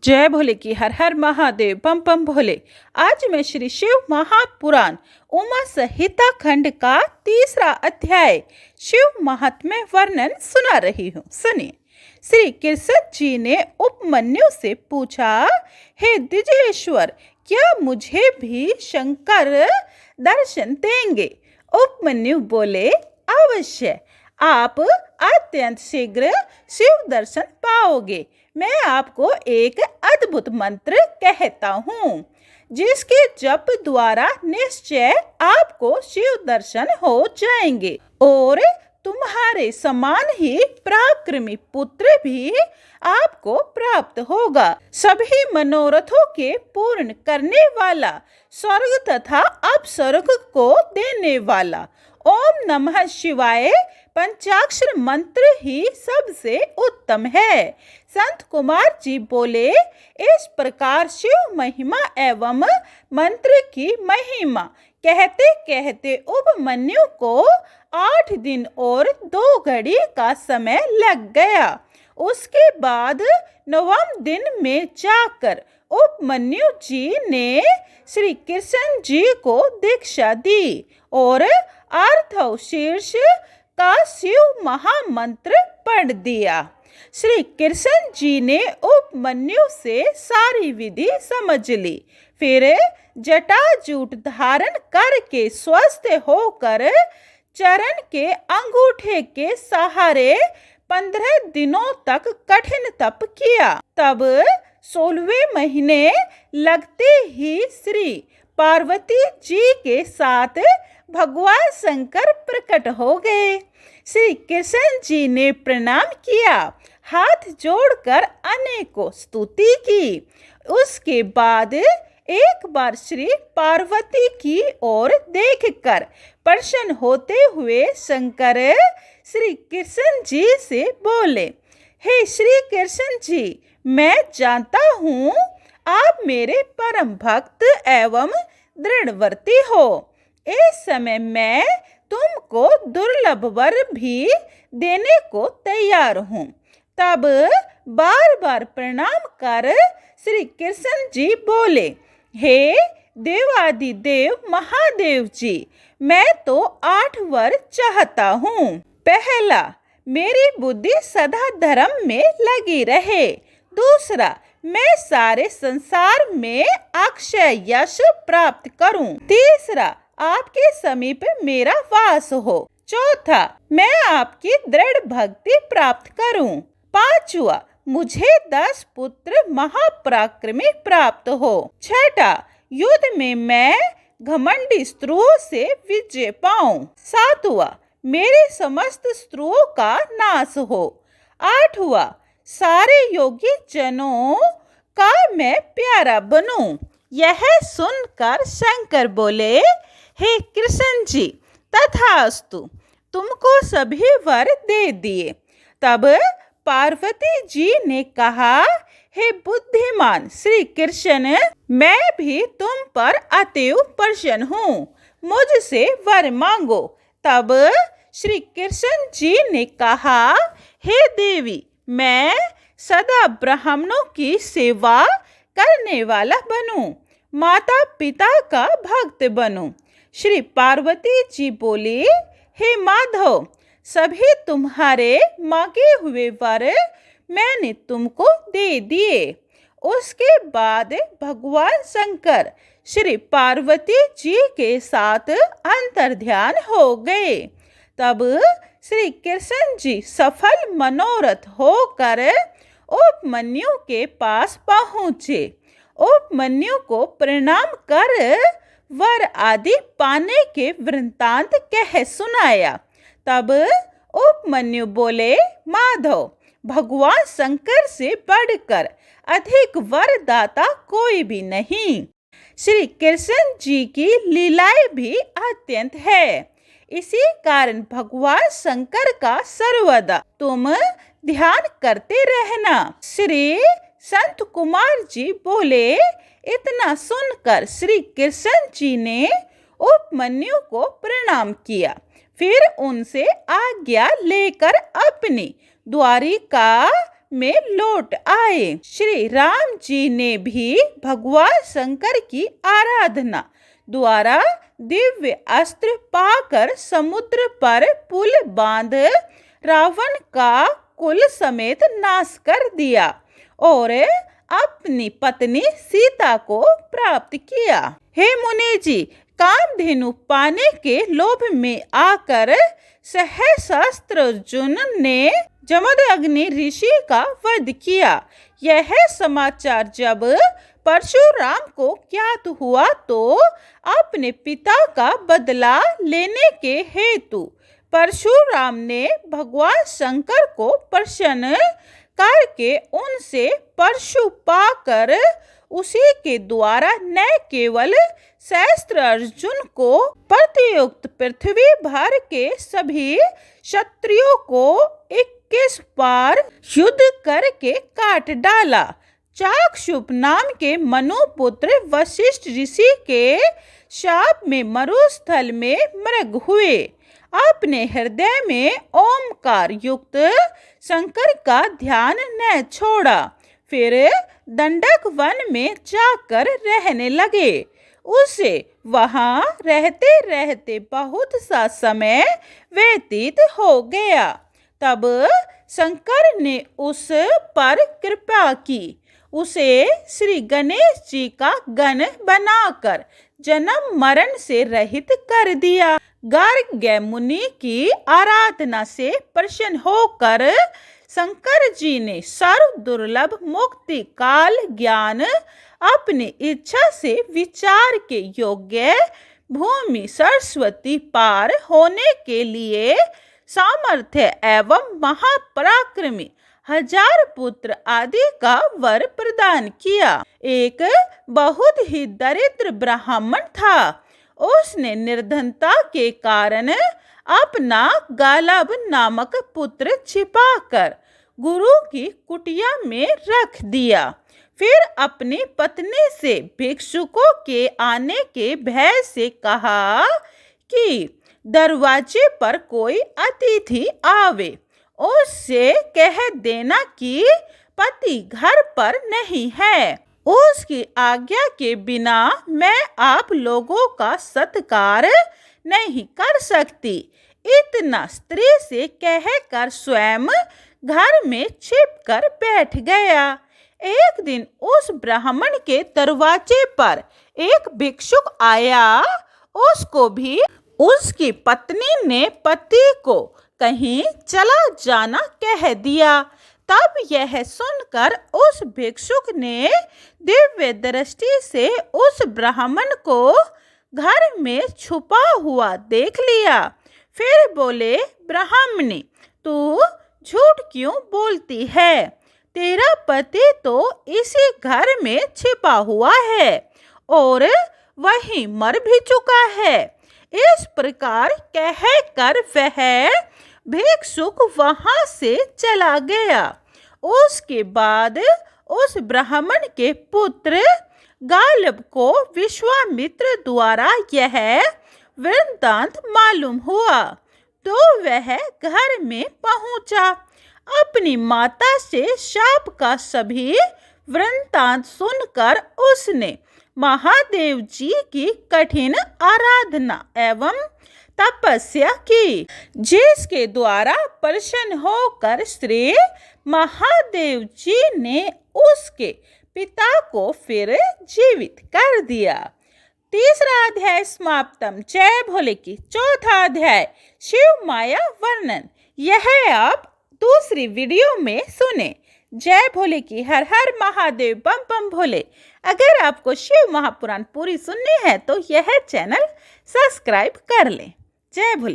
जय भोले की हर हर महादेव पम पम भोले। आज मैं श्री शिव महापुराण उमा संहिता खंड का 3रा अध्याय शिव महात्म्य वर्णन सुना रही हूँ। सुनिए। श्री कृष्ण जी ने उपमन्यु से पूछा, हे द्विजेश्वर, क्या मुझे भी शंकर दर्शन देंगे? उपमन्यु बोले, अवश्य, आप अत्यंत शीघ्र शिव दर्शन पाओगे। मैं आपको एक अद्भुत मंत्र कहता हूँ, जिसके जप द्वारा निश्चय आपको शिव दर्शन हो जाएंगे और तुम्हारे समान ही पराक्रमी पुत्र भी आपको प्राप्त होगा। सभी मनोरथों के पूर्ण करने वाला, स्वर्ग तथा अपस्वर्ग को देने वाला ओम नमः शिवाय पंचाक्षर मंत्र ही सबसे उत्तम है। संत कुमार जी बोले, इस प्रकार शिव महिमा एवं मंत्र की महिमा कहते कहते उपमन्यु को 8 दिन और 2 घड़ी का समय लग गया। उसके बाद 9वें दिन में जाकर उपमन्यु जी ने श्री कृष्ण जी को दीक्षा दी और आर्धव शीर्ष का शिव महामंत्र पढ़ दिया। श्री कृष्ण जी ने उपमन्यु से सारी विधि समझ ली। फिर जटाजूट धारण करके स्वस्थ होकर चरण के अंगूठे के सहारे 15 दिनों तक कठिन तप किया। तब 16वें महीने लगते ही श्री पार्वती जी के साथ भगवान शंकर प्रकट हो गए। श्री कृष्ण जी ने प्रणाम किया, हाथ जोड़कर अनेकों स्तुति की। उसके बाद एक बार श्री पार्वती की ओर देखकर प्रसन्न होते हुए शंकर श्री कृष्ण जी से बोले, हे श्री कृष्ण जी, मैं जानता हूँ आप मेरे परम भक्त एवं दृढ़वर्ती हो। इस समय मैं तुमको दुर्लभ वर भी देने को तैयार हूँ। तब बार बार प्रणाम कर श्री कृष्ण जी बोले, हे देवादिदेव महादेव जी, मैं तो 8 वर चाहता हूँ। पहला, मेरी बुद्धि सदा धर्म में लगी रहे। दूसरा, मैं सारे संसार में अक्षय यश प्राप्त करूं। तीसरा, आपके समीप मेरा वास हो। चौथा, मैं आपकी दृढ़ भक्ति प्राप्त करूं। पांचवा, मुझे 10 पुत्र महापराक्रमी प्राप्त हो। छठा, युद्ध में मैं घमंडी शत्रुओं से विजय पाऊं। सातवां, मेरे समस्त शत्रुओं का नाश हो। आठवां, सारे योगी जनों का मैं प्यारा बनूं। यह सुनकर शंकर बोले, हे कृष्ण जी, तथास्तु, तुमको सभी वर दे दिए। तब पार्वती जी ने कहा, हे बुद्धिमान श्री कृष्ण, मैं भी तुम पर अतीव प्रसन्न हूँ, मुझसे वर मांगो। तब श्री कृष्ण जी ने कहा, हे देवी, मैं सदा ब्राह्मणों की सेवा करने वाला बनूं, माता पिता का भक्त बनूं। श्री पार्वती जी बोली, हे माधव, सभी तुम्हारे मांगे हुए वर मैंने तुमको दे दिए। उसके बाद भगवान शंकर श्री पार्वती जी के साथ अंतर्ध्यान हो गए। तब श्री कृष्ण जी सफल मनोरथ होकर उपमन्यु के पास पहुँचे। उपमन्यु को प्रणाम कर वर आदि पाने के वृत्तांत कह सुनाया। तब उपमन्यु बोले, माधव, भगवान शंकर से बढ़कर अधिक वरदाता कोई भी नहीं। श्री कृष्ण जी की लीलाएं भी अत्यंत है। इसी कारण भगवान शंकर का सर्वदा तुम ध्यान करते रहना। श्री संत कुमार जी बोले, इतना सुनकर श्री कृष्ण जी ने उपमन्यु को प्रणाम किया। फिर उनसे आज्ञा लेकर अपनी द्वारिका में लौट आए। श्री राम जी ने भी भगवान शंकर की आराधना द्वारा दिव्य अस्त्र पाकर समुद्र पर पुल बांध रावण का कुल समेत नाश कर दिया और अपनी पत्नी सीता को प्राप्त किया। हे मुनि जी, कामधेनु पाने के लोभ में आकर सहस्त्रार्जुन ने जमदग्नि ऋषि का वध किया। यह समाचार जब परशुराम को ज्ञात हुआ तो अपने पिता का बदला लेने के हेतु परशुराम ने भगवान शंकर को प्रसन्न करके उनसे परशु पाकर उसी के द्वारा न केवल सहस्त्रार्जुन को प्रत्युक्त पृथ्वी भर के सभी क्षत्रियों को 21 बार युद्ध करके काट डाला। चाक्षुष नाम के मनुपुत्र वशिष्ठ ऋषि के शाप में मरुस्थल में मृग हुए। अपने हृदय में ओमकार युक्त शंकर का ध्यान न छोड़ा। फिर दंडक वन में जाकर रहने लगे। उसे वहां रहते रहते बहुत सा समय व्यतीत हो गया। तब शंकर ने उस पर कृपा की। उसे श्री गणेश जी का गण बनाकर जन्म मरण से रहित कर दिया। गार्ग्य मुनि की आराधना से प्रसन्न होकर शंकर जी ने सर्व दुर्लभ मुक्ति काल ज्ञान अपनी इच्छा से विचार के योग्य भूमि सरस्वती पार होने के लिए सामर्थ्य एवं महापराक्रमी 1000 पुत्र आदि का वर प्रदान किया। एक बहुत ही दरिद्र ब्राह्मण था। उसने निर्धनता के कारण अपना गालब नामक पुत्र छिपाकर गुरु की कुटिया में रख दिया। फिर अपनी पत्नी से भिक्षुकों के आने के भय से कहा कि दरवाजे पर कोई अतिथि आवे, उससे कह देना कि पति घर पर नहीं है। उसकी आज्ञा के बिना मैं आप लोगों का सत्कार नहीं कर सकती। इतना स्त्री से कहकर स्वयं घर में छिपकर बैठ गया। एक दिन उस ब्राह्मण के दरवाजे पर एक भिक्षुक आया। उसको भी उसकी पत्नी ने पति को कहीं चला जाना कह दिया। तब यह सुनकर उस भिक्षुक ने दिव्य दृष्टि से उस ब्राह्मण को घर में छुपा हुआ देख लिया। फिर बोले, ब्राह्मणी, तू झूठ क्यों बोलती है? तेरा पति तो इसी घर में छिपा हुआ है और वहीं मर भी चुका है। इस प्रकार कहकर वह भिक्षुक वहां से चला गया। उसके बाद उस ब्राह्मण के पुत्र गालब को विश्वामित्र द्वारा यह वृत्तांत मालूम हुआ तो वह घर में पहुंचा। अपनी माता से शाप का सभी वृत्तांत सुनकर उसने महादेव जी की कठिन आराधना एवं तपस्या की, जिसके द्वारा प्रसन्न होकर श्री महादेव जी ने उसके पिता को फिर जीवित कर दिया। तीसरा अध्याय समाप्तम। जय भोले की। चौथा अध्याय शिव माया वर्णन। यह आप दूसरी वीडियो में सुने। जय भोले की। हर हर महादेव। बम बम भोले। अगर आपको शिव महापुराण पूरी सुननी है तो यह चैनल सब्सक्राइब कर लें। जय भोले।